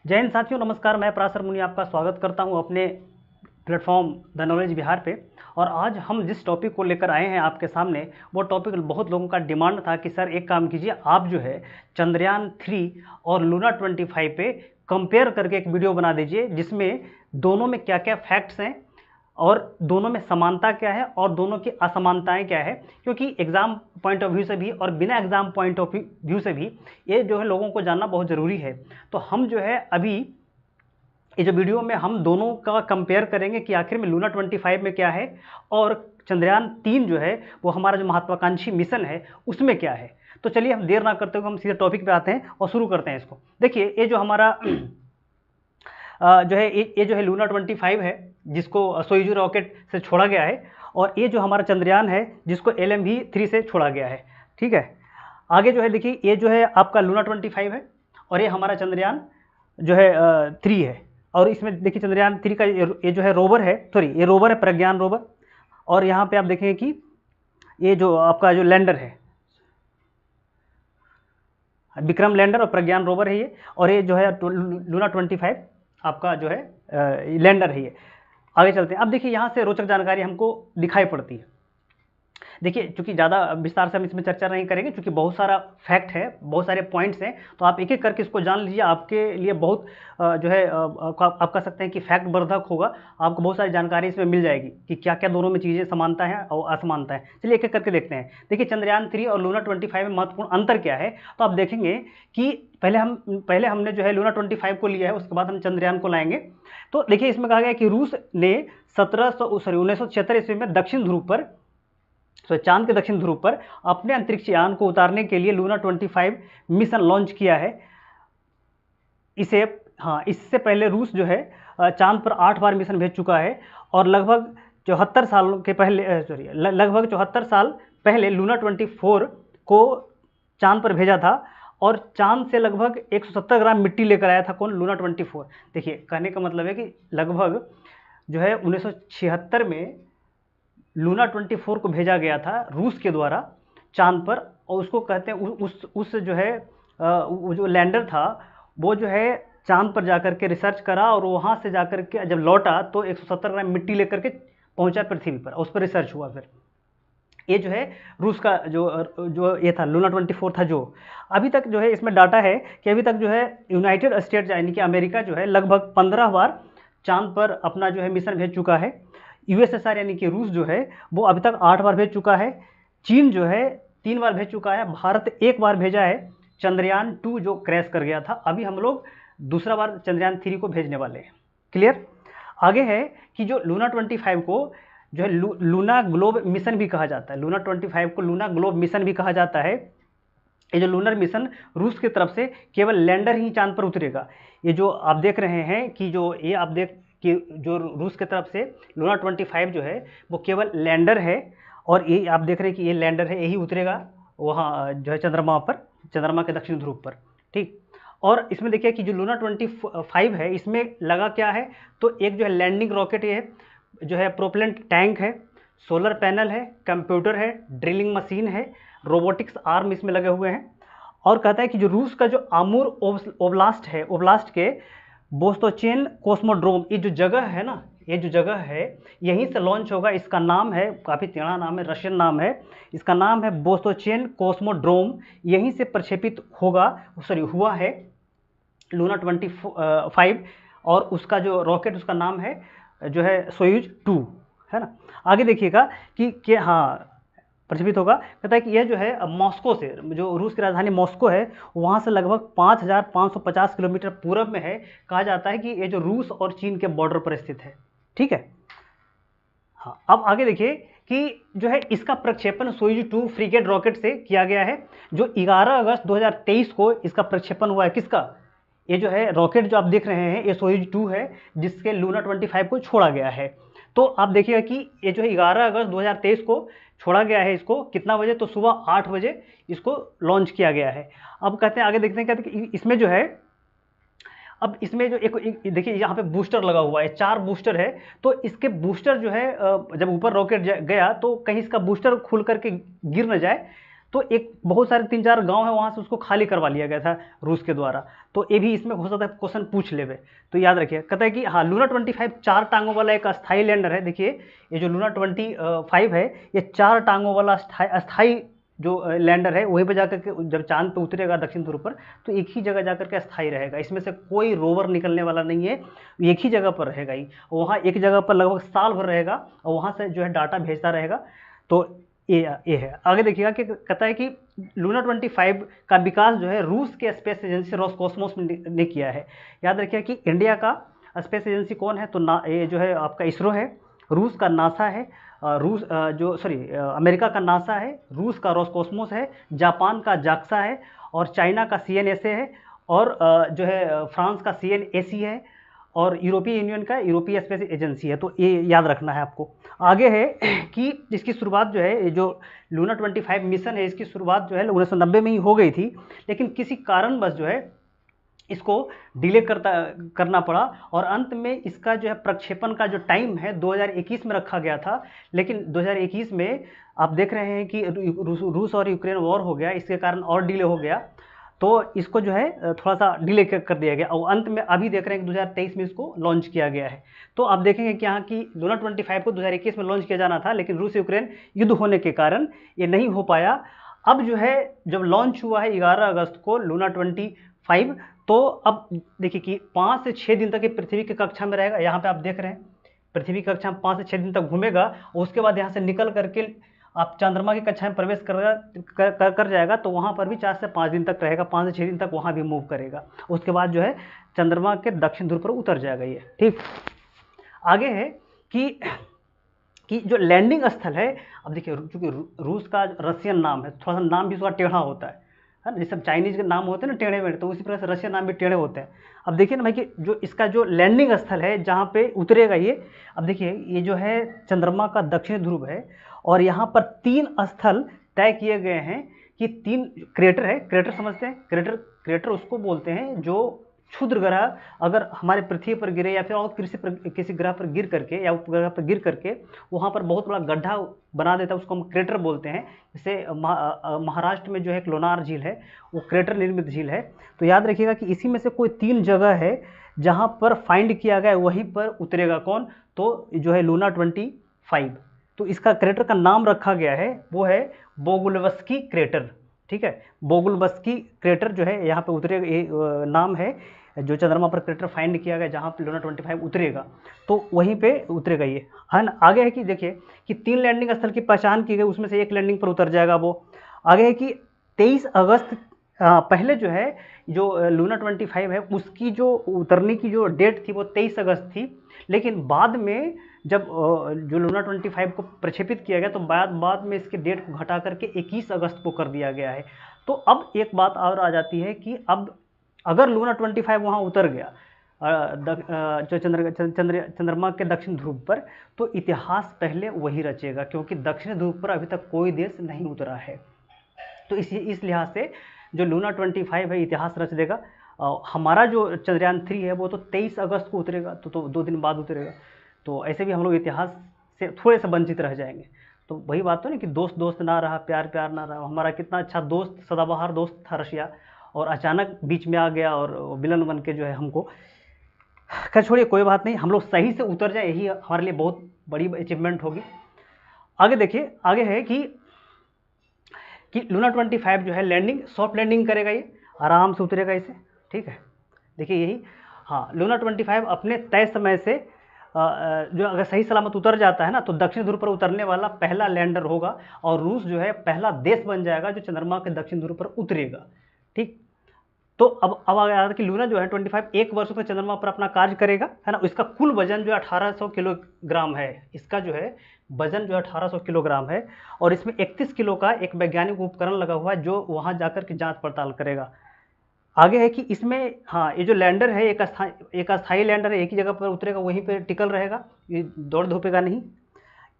जय हिंद साथियों, नमस्कार। मैं पराशर मुनि आपका स्वागत करता हूं अपने प्लेटफॉर्म द नॉलेज बिहार पे। और आज हम जिस टॉपिक को लेकर आए हैं आपके सामने, वो टॉपिक बहुत लोगों का डिमांड था कि सर एक काम कीजिए, आप जो है चंद्रयान 3 और लूना 25 पे कंपेयर करके एक वीडियो बना दीजिए, जिसमें दोनों में क्या क्या फैक्ट्स हैं और दोनों में समानता क्या है और दोनों की असमानताएं क्या है। क्योंकि एग्जाम पॉइंट ऑफ व्यू से भी और बिना एग्जाम पॉइंट ऑफ व्यू से भी ये जो है लोगों को जानना बहुत ज़रूरी है। तो हम जो है अभी ये जो वीडियो में हम दोनों का कंपेयर करेंगे कि आखिर में लूना 25 में क्या है और चंद्रयान 3 जो है वो हमारा जो महत्वाकांक्षी मिशन है उसमें क्या है। तो चलिए हम देर ना करते हुए हम सीधे टॉपिक पे आते हैं और शुरू करते हैं इसको। देखिए, ये जो हमारा जो है ये जो है लूना 25 है, जिसको सोयूजू रॉकेट से छोड़ा गया है, और ये जो हमारा चंद्रयान है जिसको LMV-3 से छोड़ा गया है। ठीक है, आगे जो है देखिए, ये जो है आपका लूना 25 है और ये हमारा चंद्रयान जो है 3 है। और इसमें देखिए चंद्रयान 3 का ये जो है रोवर है, सॉरी ये रोवर है, प्रज्ञान रोवर। और यहाँ पे आप देखेंगे कि ये जो आपका जो लैंडर है, विक्रम लैंडर और प्रज्ञान रोवर है ये। और ये जो है लूना 25 आपका जो है लैंडर है ये। आगे चलते हैं। अब देखिए, यहाँ से रोचक जानकारी हमको दिखाई पड़ती है। देखिए, चूंकि ज़्यादा विस्तार से हम इसमें चर्चा नहीं करेंगे, क्योंकि बहुत सारा फैक्ट है, बहुत सारे पॉइंट्स हैं, तो आप एक एक करके इसको जान लीजिए। आपके लिए बहुत जो है आप कह सकते हैं कि फैक्ट वर्धक होगा। आपको बहुत सारी जानकारी इसमें मिल जाएगी कि क्या क्या दोनों में चीज़ें समानता है और असमानता है। चलिए एक एक करके देखते हैं। देखिए, चंद्रयान 3 और लूना 25 में महत्वपूर्ण अंतर क्या है, तो आप देखेंगे कि पहले हमने जो है लूना 25 को लिया है, उसके बाद हम चंद्रयान को लाएंगे। तो देखिए, इसमें कहा गया कि रूस ने 1976 ईस्वी में दक्षिण ध्रुव पर, तो चांद के दक्षिण ध्रुव पर अपने अंतरिक्ष यान को उतारने के लिए लूना 25 मिशन लॉन्च किया है। इससे पहले रूस जो है चांद पर 8 बार मिशन भेज चुका है। और लगभग 74 साल के पहले लगभग 74 साल पहले लूना 24 को चांद पर भेजा था, और चांद से लगभग 170 ग्राम मिट्टी लेकर आया था कौन, लूना 24। देखिए, कहने का मतलब है कि लगभग जो है 1976 में लूना 24 को भेजा गया था रूस के द्वारा चांद पर। और उसको कहते हैं उस जो है वो जो लैंडर था, वो जो है चांद पर जाकर के रिसर्च करा, और वहाँ से जाकर के जब लौटा तो 170 ग्राम मिट्टी लेकर के पहुँचा पृथ्वी पर, उस पर रिसर्च हुआ। फिर ये जो है रूस का जो ये था लूना 24 था। जो अभी तक जो है इसमें डाटा है कि अभी तक जो है यूनाइटेड स्टेट्स यानी कि अमेरिका जो है लगभग 15 बार चांद पर अपना जो है मिशन भेज चुका है। USSR यानी कि रूस जो है वो अभी तक 8 बार भेज चुका है। चीन जो है 3 बार भेज चुका है। भारत 1 बार भेजा है, चंद्रयान 2 जो क्रैश कर गया था। अभी हम लोग दूसरा बार चंद्रयान 3 को भेजने वाले हैं। क्लियर। आगे है कि जो लूना 25 को जो है लूना ग्लोब मिशन भी कहा जाता है। लूना 25 को लूना ग्लोब मिशन भी कहा जाता है। ये जो लूनर मिशन रूस की तरफ से केवल लैंडर ही चांद पर उतरेगा। ये जो आप देख रहे हैं कि जो ये आप देख कि जो रूस की तरफ से लूना 25 जो है वो केवल लैंडर है, और ये आप देख रहे हैं कि ये लैंडर है, यही उतरेगा वहाँ जो है चंद्रमा पर, चंद्रमा के दक्षिण ध्रुव पर। ठीक। और इसमें देखिए कि जो लूना 25 है, इसमें लगा क्या है, तो एक जो है लैंडिंग रॉकेट ये है, जो है प्रोपेलेंट टैंक है, सोलर पैनल है, कंप्यूटर है, ड्रिलिंग मशीन है, रोबोटिक्स आर्म इसमें लगे हुए हैं। और कहता है कि जो रूस का जो आमूर ओब्लास्ट है, ओब्लास्ट के बोस्तोचेन कोस्मोड्रोम, ये जो जगह है ना, ये जो जगह है यहीं से लॉन्च होगा। इसका नाम है, काफ़ी टेढ़ा नाम है, रशियन नाम है, इसका नाम है बोस्तोचेन कोस्मोड्रोम। यहीं से प्रक्षेपित हुआ है लूना 25। और उसका जो रॉकेट, उसका नाम है जो है सोयूज 2, है ना। आगे देखिएगा कि हाँ प्रक्षेपित होगा। कहता है कि यह जो है मॉस्को से, जो रूस की राजधानी मॉस्को है, वहाँ से लगभग 5550 किलोमीटर पूर्व में है। कहा जाता है कि ये जो रूस और चीन के बॉर्डर पर स्थित है। ठीक है। हाँ, अब आगे देखिए कि जो है इसका प्रक्षेपण सोयूज 2 फ्रीगेट रॉकेट से किया गया है, जो 11 अगस्त 2023 को इसका प्रक्षेपण हुआ है। किसका, ये जो है रॉकेट जो आप देख रहे हैं, ये सोयूज 2 है, जिसके लूना 25 को छोड़ा गया है। तो आप देखिएगा कि ये जो है 11 अगस्त 2023 को छोड़ा गया है। इसको कितना बजे, तो सुबह 8 बजे इसको लॉन्च किया गया है। अब कहते हैं, आगे देखते हैं, कहते हैं कि इसमें जो है, अब इसमें जो एक देखिए यहाँ पे बूस्टर लगा हुआ है, 4 बूस्टर है। तो इसके बूस्टर जो है जब ऊपर रॉकेट गया तो कहीं इसका बूस्टर खुल करके गिर न जाए, तो एक बहुत सारे 3-4 गांव है वहाँ से उसको खाली करवा लिया गया था रूस के द्वारा। तो ये भी इसमें हो सकता है क्वेश्चन पूछ लेवे, तो याद रखिए। कहता है कि हाँ लूना 25 4 टांगों वाला एक अस्थाई लैंडर है। देखिए ये जो लूना 25 है ये 4 टांगों वाला अस्थाई जो लैंडर है, वहीं पर जाकर के जब चांद पे उतरेगा दक्षिण ध्रुव पर, तो एक ही जगह जाकर के अस्थाई रहेगा। इसमें से कोई रोवर निकलने वाला नहीं है, एक ही जगह पर रहेगा ही। वहाँ एक जगह पर लगभग साल भर रहेगा और वहाँ से जो है डाटा भेजता रहेगा। तो ये है। आगे देखिएगा कि कहता है कि लूना 25 का विकास जो है रूस के स्पेस एजेंसी रोसकॉस्मोस ने किया है। याद रखिए कि इंडिया का स्पेस एजेंसी कौन है, तो ये जो है आपका इसरो है, रूस का नासा है, अमेरिका का नासा है, रूस का रोसकॉस्मोस है, जापान का जाक्सा है, और चाइना का CNSA है, और जो है फ्रांस का CNAC है, और यूरोपीय यूनियन का यूरोपीय स्पेस एजेंसी है। तो ये याद रखना है आपको। आगे है कि इसकी शुरुआत जो है, ये जो लूना 25 मिशन है, इसकी शुरुआत जो है 1990 में ही हो गई थी, लेकिन किसी कारणवश जो है इसको डिले करना पड़ा, और अंत में इसका जो है प्रक्षेपण का जो टाइम है 2021 में रखा गया था। लेकिन 2021 में आप देख रहे हैं कि रूस और यूक्रेन वॉर हो गया, इसके कारण और डिले हो गया, तो इसको जो है थोड़ा सा डिले कर दिया गया, और अंत में अभी देख रहे हैं कि 2023 में इसको लॉन्च किया गया है। तो आप देखेंगे कि यहाँ की लूना 25 को 2021 में लॉन्च किया जाना था, लेकिन रूस यूक्रेन युद्ध होने के कारण ये नहीं हो पाया। अब जो है जब लॉन्च हुआ है 11 अगस्त को लूना 25, तो अब देखिए कि 5 से 6 दिन तक ये पृथ्वी की कक्षा में रहेगा। यहाँ पे आप देख रहे हैं पृथ्वी की कक्षा में 5 से 6 दिन तक घूमेगा, और उसके बाद यहाँ से निकल करके आप चंद्रमा की कक्षा में प्रवेश कर जाएगा, तो वहाँ पर भी 4 से 5 दिन तक रहेगा, 5 से 6 दिन तक वहाँ भी मूव करेगा। उसके बाद जो है चंद्रमा के दक्षिण ध्रुव पर उतर जाएगा ये। ठीक, आगे है कि जो लैंडिंग स्थल है, अब देखिए चूँकि रूस का रशियन नाम है, थोड़ा सा नाम भी उसका टेढ़ा होता है ना, जैसे चाइनीज के नाम होते हैं ना टेढ़े मेढ़े, तो उसी प्रकार से रशियन नाम भी टेढ़े होते हैं। अब देखिए ना भाई कि जो इसका जो लैंडिंग स्थल है जहाँ पे उतरेगा ये, अब देखिए ये जो है चंद्रमा का दक्षिण ध्रुव है, और यहाँ पर 3 स्थल तय किए गए हैं कि 3 क्रेटर है। क्रेटर समझते हैं, क्रेटर उसको बोलते हैं जो क्षुद्र ग्रह अगर हमारे पृथ्वी पर गिरे, या फिर और किसी ग्रह पर गिर करके या उपग्रह पर गिर करके वहाँ पर बहुत बड़ा गड्ढा बना देता है, उसको हम क्रेटर बोलते हैं। जैसे महाराष्ट्र में जो है लोनार झील है, वो क्रेटर निर्मित झील है। तो याद रखिएगा कि इसी में से कोई 3 जगह है जहाँ पर फाइंड किया गया है, वहीं पर उतरेगा कौन, तो जो है लूना 25। तो इसका क्रेटर का नाम रखा गया है वो है बोगुलवस्की क्रेटर। ठीक है, बोगुलवस्की क्रेटर जो है यहाँ पे उतरेगा, ये नाम है जो चंद्रमा पर क्रेटर फाइंड किया गया जहाँ पे लूना 25 उतरेगा, तो वहीं पे उतरेगा ये, है ना। आगे है कि देखिए कि 3 लैंडिंग स्थल की पहचान की गई, उसमें से एक लैंडिंग पर उतर जाएगा वो। आगे है कि 23 अगस्त पहले जो है जो लूना 25 है उसकी जो उतरने की जो डेट थी वो 23 अगस्त थी, लेकिन बाद में जब जो लूना 25 को प्रक्षेपित किया गया तो बाद में इसके डेट को घटा करके 21 अगस्त को कर दिया गया है। तो अब एक बात और आ जाती है कि अब अगर लूना 25 वहाँ उतर गया जो चंद्रमा के दक्षिण ध्रुव पर, तो इतिहास पहले वही रचेगा, क्योंकि दक्षिण ध्रुव पर अभी तक कोई देश नहीं उतरा है। तो इस लिहाज से जो लूना 25 है इतिहास रच देगा। हमारा जो चंद्रयान 3 है वो तो 23 अगस्त को उतरेगा, तो 2 दिन बाद उतरेगा। तो ऐसे भी हम लोग इतिहास से थोड़े से वंचित रह जाएंगे। तो वही बात तो नहीं कि दोस्त ना रहा, प्यार ना रहा। हमारा कितना अच्छा दोस्त, सदाबहार दोस्त था रशिया, और अचानक बीच में आ गया और विलन बन के जो है हमको, खैर छोड़िए कोई बात नहीं, हम लोग सही से उतर जाए यही हमारे लिए बहुत बड़ी अचीवमेंट होगी। आगे देखिए, आगे है कि लूना 25 जो है लैंडिंग, सॉफ्ट लैंडिंग करेगा, ये आराम से उतरेगा इसे। ठीक है, देखिए यही, हाँ लूना 25 अपने तय समय से जो अगर सही सलामत उतर जाता है ना, तो दक्षिण ध्रुव पर उतरने वाला पहला लैंडर होगा, और रूस जो है पहला देश बन जाएगा जो चंद्रमा के दक्षिण ध्रुव पर उतरेगा। ठीक, तो अब आ गया कि लूना जो है 25 1 वर्ष तक चंद्रमा पर अपना कार्य करेगा, है ना। इसका कुल वजन जो है 1800 किलोग्राम है, इसका जो है वजन जो है 1800 किलोग्राम है, और इसमें 31 किलो का एक वैज्ञानिक उपकरण लगा हुआ है जो वहाँ जाकर के जांच पड़ताल करेगा। आगे है कि इसमें, हाँ ये जो लैंडर है एक अस्थायी लैंडर है, एक ही जगह पर उतरेगा, वहीं पर टिकल रहेगा, ये दौड़ धूपेगा नहीं।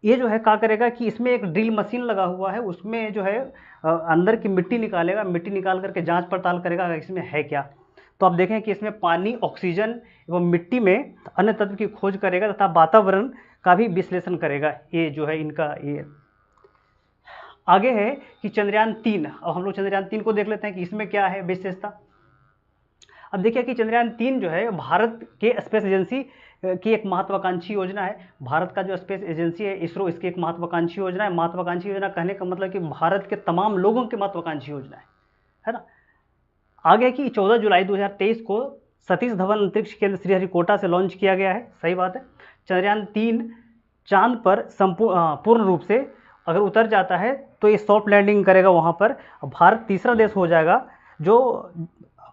ये जो है क्या करेगा कि इसमें एक ड्रिल मशीन लगा हुआ है, उसमें जो है अंदर की मिट्टी निकालेगा, मिट्टी निकाल करके जांच पड़ताल करेगा इसमें है क्या। तो आप देखें कि इसमें पानी, ऑक्सीजन एवं मिट्टी में अन्य तत्व की खोज करेगा तथा वातावरण का भी विश्लेषण करेगा। ये जो है इनका ये। आगे है कि चंद्रयान 3। अब हम लोग चंद्रयान 3 को देख लेते हैं कि इसमें क्या है विशेषता। अब देखिए कि चंद्रयान 3 जो है भारत के स्पेस एजेंसी की एक महत्वाकांक्षी योजना है। भारत का जो स्पेस एजेंसी है इसरो, इसकी एक महत्वाकांक्षी योजना है। महत्वाकांक्षी योजना कहने का मतलब कि भारत के तमाम लोगों की महत्वाकांक्षी योजना है ना। आगे कि 14 जुलाई 2023 को सतीश धवन अंतरिक्ष केंद्र श्रीहरिकोटा से लॉन्च किया गया है, सही बात है। चंद्रयान 3 चांद पर पूर्ण रूप से अगर उतर जाता है तो ये सॉफ्ट लैंडिंग करेगा वहाँ पर। भारत तीसरा देश हो जाएगा जो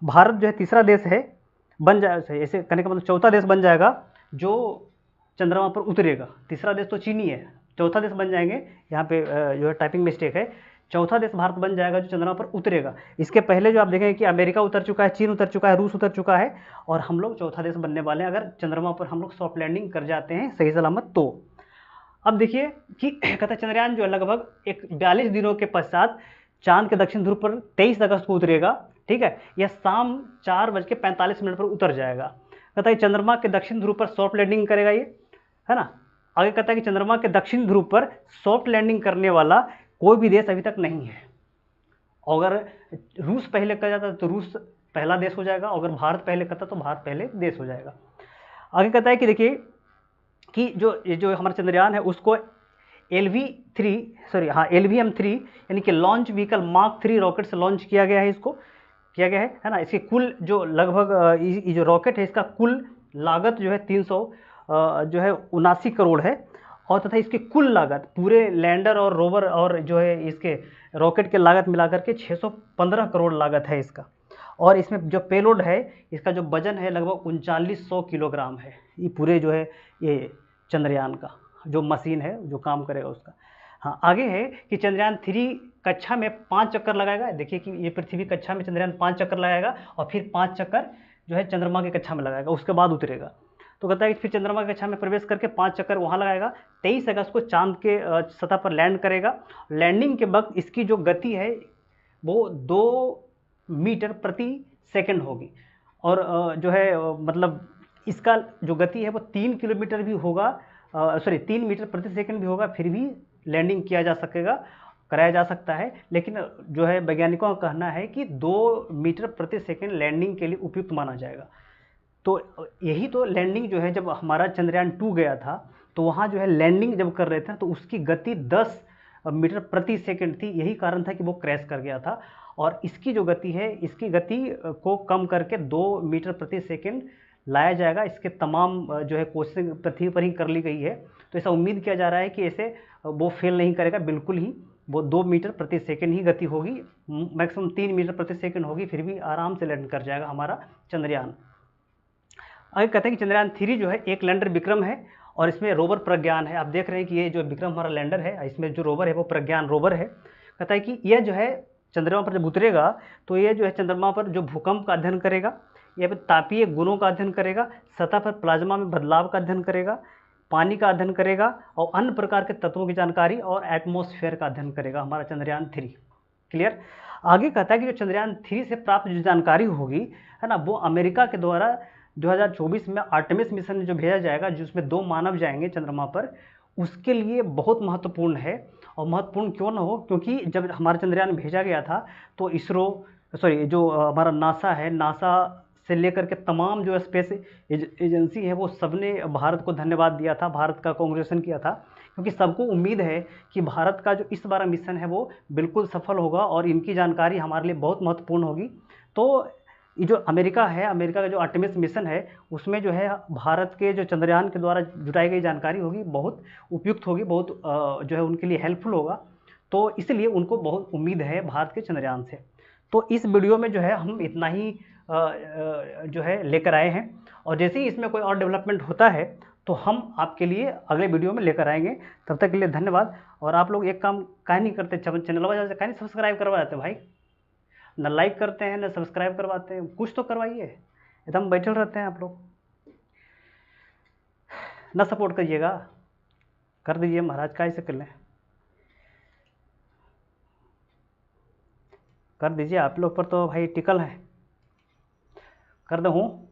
भारत जो है तीसरा देश है बन जाए, ऐसे कहने का मतलब चौथा देश बन जाएगा जो चंद्रमा पर उतरेगा। तीसरा देश तो चीन ही है, चौथा देश बन जाएंगे। यहाँ पे जो है टाइपिंग मिस्टेक है, चौथा देश भारत बन जाएगा जो चंद्रमा पर उतरेगा। इसके पहले जो आप देखेंगे कि अमेरिका उतर चुका है, चीन उतर चुका है, रूस उतर चुका है, और हम लोग चौथा देश बनने वाले हैं अगर चंद्रमा पर हम लोग सॉफ्ट लैंडिंग कर जाते हैं सही सलामत तो। अब देखिए कि कहता चंद्रयान जो है लगभग 42 दिनों के पश्चात चांद के दक्षिण ध्रुव पर 23 अगस्त को उतरेगा, ठीक है। यह शाम 4:45 पर उतर जाएगा। कहता है चंद्रमा के दक्षिण ध्रुव पर सॉफ्ट लैंडिंग करेगा ये, है ना। आगे कहता है कि चंद्रमा के दक्षिण ध्रुव पर सॉफ्ट लैंडिंग करने वाला कोई भी देश अभी तक नहीं है। अगर रूस पहले कर जाता तो रूस पहला देश हो जाएगा, अगर भारत पहले करता तो भारत पहले देश हो जाएगा। आगे कहता है कि देखिए कि जो हमारा चंद्रयान है उसको LVM3 यानी कि लॉन्च व्हीकल मार्क 3 रॉकेट से लॉन्च किया गया है, इसको किया गया है ना। इसकी कुल जो लगभग ये जो रॉकेट है इसका कुल लागत जो है 379 करोड़ है, और तथा इसकी कुल लागत पूरे लैंडर और रोवर और जो है इसके रॉकेट के लागत मिलाकर के 615 करोड़ लागत है इसका। और इसमें जो पेलोड है इसका जो वजन है लगभग 3900 किलोग्राम है। ये पूरे जो है ये चंद्रयान का जो मशीन है जो काम करेगा उसका। हाँ, आगे है कि चंद्रयान 3 कक्षा में 5 चक्कर लगाएगा। देखिए कि ये पृथ्वी कक्षा में चंद्रयान 5 चक्कर लगाएगा और फिर 5 चक्कर जो है चंद्रमा की कक्षा में लगाएगा, उसके बाद उतरेगा। तो कहता है कि फिर चंद्रमा की कक्षा में प्रवेश करके 5 चक्कर वहाँ लगाएगा। 23 अगस्त को चांद के सतह पर लैंड करेगा। लैंडिंग के वक्त इसकी जो गति है वो 2 मीटर प्रति सेकंड होगी, और जो है मतलब इसका जो गति है वो 3 किलोमीटर भी होगा, 3 मीटर प्रति सेकंड भी होगा, फिर भी लैंडिंग किया जा सकेगा, कराया जा सकता है। लेकिन जो है वैज्ञानिकों का कहना है कि 2 मीटर प्रति सेकंड लैंडिंग के लिए उपयुक्त माना जाएगा। तो यही तो लैंडिंग जो है जब हमारा चंद्रयान 2 गया था तो वहाँ जो है लैंडिंग जब कर रहे थे तो उसकी गति 10 मीटर प्रति सेकंड थी। यही कारण था कि वो क्रैश कर गया था। और इसकी जो गति है इसकी गति को कम करके 2 मीटर प्रति सेकंड लाया जाएगा। इसके तमाम जो है कोशिशें पृथ्वी पर ही कर ली गई है। तो ऐसा उम्मीद किया जा रहा है कि ऐसे वो फेल नहीं करेगा, बिल्कुल ही वो 2 मीटर प्रति सेकंड ही गति होगी, मैक्सिमम 3 मीटर प्रति सेकंड होगी, फिर भी आराम से लैंड कर जाएगा हमारा चंद्रयान। आगे कहते हैं कि चंद्रयान 3 जो है एक लैंडर विक्रम है और इसमें रोवर प्रज्ञान है। आप देख रहे हैं कि ये जो विक्रम हमारा लैंडर है इसमें जो रोवर है वो प्रज्ञान रोवर है। कहता है कि यह जो है चंद्रमा पर जब उतरेगा तो ये जो है चंद्रमा पर जो भूकंप का अध्ययन करेगा, यह पर तापीय गुणों का अध्ययन करेगा, सतह पर प्लाज्मा में बदलाव का अध्ययन करेगा, पानी का अध्ययन करेगा और अन्य प्रकार के तत्वों की जानकारी और एटमॉस्फेयर का अध्ययन करेगा हमारा चंद्रयान 3। क्लियर। आगे कहता है कि जो चंद्रयान 3 से प्राप्त जो जानकारी होगी है ना वो अमेरिका के द्वारा 2024 में आर्टेमिस मिशन जो भेजा जाएगा जिसमें 2 मानव जाएंगे चंद्रमा पर, उसके लिए बहुत महत्वपूर्ण है। और महत्वपूर्ण क्यों ना हो, क्योंकि जब हमारा चंद्रयान भेजा गया था तो जो हमारा नासा है, नासा से लेकर के तमाम जो स्पेस एजेंसी है वो सबने भारत को धन्यवाद दिया था, भारत का कांग्रेचुलेशन किया था, क्योंकि सबको उम्मीद है कि भारत का जो इस बार मिशन है वो बिल्कुल सफल होगा और इनकी जानकारी हमारे लिए बहुत महत्वपूर्ण होगी। तो ये जो अमेरिका है, अमेरिका का जो आर्टेमिस मिशन है उसमें जो है भारत के जो चंद्रयान के द्वारा जुटाई गई जानकारी होगी बहुत उपयुक्त होगी, बहुत जो है उनके लिए हेल्पफुल होगा। तो इसलिए उनको बहुत उम्मीद है भारत के चंद्रयान से। तो इस वीडियो में जो है हम इतना ही जो है लेकर आए हैं, और जैसे ही इसमें कोई और डेवलपमेंट होता है तो हम आपके लिए अगले वीडियो में लेकर आएंगे। तब तक के लिए धन्यवाद। और आप लोग एक काम काहे नहीं करते, चैनल वाले काहे नहीं सब्सक्राइब करवा देते भाई, ना लाइक करते हैं ना सब्सक्राइब करवाते हैं, कुछ तो करवाइए। एकदम बैठे रहते हैं आप लोग, ना सपोर्ट करिएगा, कर दीजिए महाराज, काहे से कर लें, कर दीजिए। आप लोग पर तो भाई टिकल है, कर दूँ।